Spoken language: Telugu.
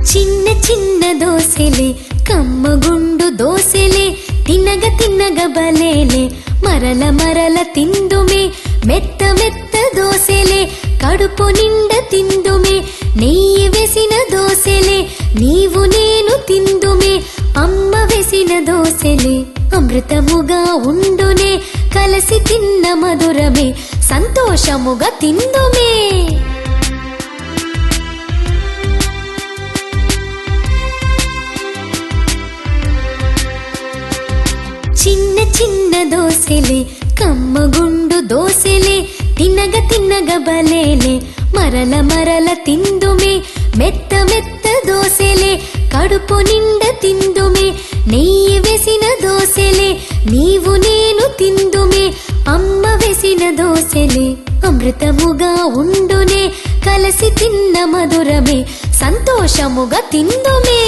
చిన్న చిన్న దోసెలే కమ్మగుండు దోసెలే తిన్నగ తిన్నగ బలేలే మరల మరల తిందుమే మెత్త మెత్త దోసెలే కడుపు నిండ తిందుమే నెయ్యి వేసిన దోసెలే నీవు నేను తిందుమే అమ్మ వేసిన దోసెలే అమృతముగా ఉండునే కలసి తిన్న మధురమే సంతోషముగా తిందుమే. చిన్న చిన్న దోసెలే కమ్మగుండు దోసెలే తిన్నగ తిన్నగ బలేలే మరల మరల తిందుమే మెత్త మెత్త దోసెలే కడుపు నిండ తిందుమే నెయ్యి వేసిన దోసెలే నీవు నేను తిందుమే అమ్మ వేసిన దోసెలే అమృతముగా ఉండునే కలసి తిన్న మధురమే సంతోషముగా తిందుమే.